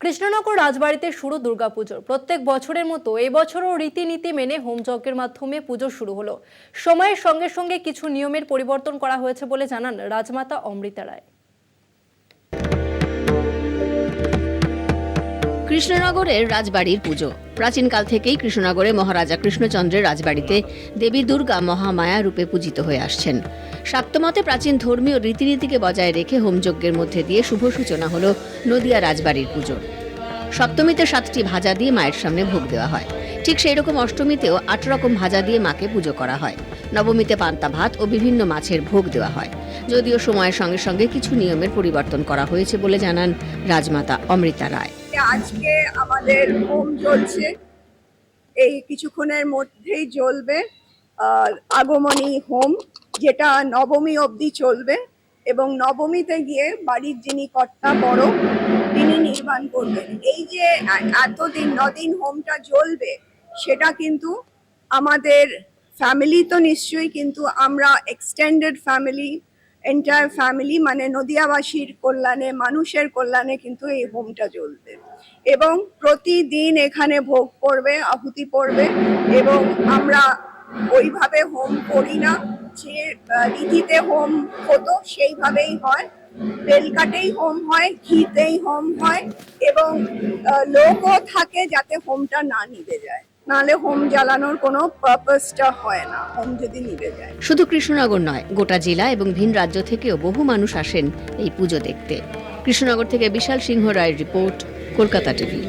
কৃষ্ণনগর রাজবাড়িতে শুরু দুর্গাপুজোর প্রত্যেক বছরের মতো এবছরও রীতিনীতি মেনে হোমযজ্ঞের মাধ্যমে পুজো শুরু হলো। সময়ের সঙ্গে সঙ্গে কিছু নিয়মের পরিবর্তন করা হয়েছে বলে জানান রাজমাতা অমৃতা রায়। কৃষ্ণনগরের রাজবাড়ির পুজো প্রাচীনকাল থেকেই কৃষ্ণনগরে মহারাজা কৃষ্ণচন্দ্রের রাজবাড়িতে দেবী দুর্গা মহামায়া রূপে পূজিত হয়ে আসছেন। শাক্তমতে প্রাচীন ধর্মীয় রীতিনীতিকে বজায় রেখে হোমযজ্ঞের মধ্যে দিয়ে শুভ সূচনা হল নদিয়া রাজবাড়ির পুজোর। সপ্তমীতে 7টি ভাজা দিয়ে মায়ের সামনে ভোগ দেওয়া হয়, ঠিক সেই রকম অষ্টমীতেও 8 রকম ভাজা দিয়ে মাকে পুজো করা হয়। নবমীতে পান্তা ভাত ও বিভিন্ন মাছের ভোগ দেওয়া হয়। যদিও সময়ের সঙ্গে সঙ্গে কিছু নিয়মের পরিবর্তন করা হয়েছে বলে জানান রাজমাতা অমৃতা রায়। আজকে আমাদের হোম চলছে, এই কিছুক্ষণের মধ্যেই জ্বলবে আগমনী হোম, যেটা নবমী অবধি চলবে এবং নবমীতে গিয়ে বাড়ির যিনি কর্তা বড় তিনি নির্মাণ করবেন। এই যে এতদিন 9 দিন হোমটা জ্বলবে সেটা কিন্তু আমাদের ফ্যামিলি তো নিশ্চয়ই, কিন্তু আমরা এক্সটেন্ডেড ফ্যামিলি, এন্টায়ার ফ্যামিলি মানে নদিয়াবাসীর কল্যাণে, মানুষের কল্যাণে কিন্তু এই হোমটা চলবে এবং প্রতিদিন এখানে ভোগ পড়বে, আহুতি পড়বে এবং আমরা ওইভাবে হোম করি না, যে রীতিতে হোম হতো সেইভাবেই হয়। বেলকাটেই হোম হয়, ঘিতেই হোম হয় এবং লোকও থাকে যাতে হোমটা না নিভে যায়, নাহলে হোম জ্বালানোর কোনো পারপাসটা হয় না হোম যদি নিভে যায়। শুধু কৃষ্ণনগর নয়, গোটা জেলা এবং ভিন রাজ্য থেকেও বহু মানুষ আসেন এই পুজো দেখতে। কৃষ্ণনগর থেকে বিশাল সিংহ রায়ের রিপোর্ট, কলকাতা টিভি।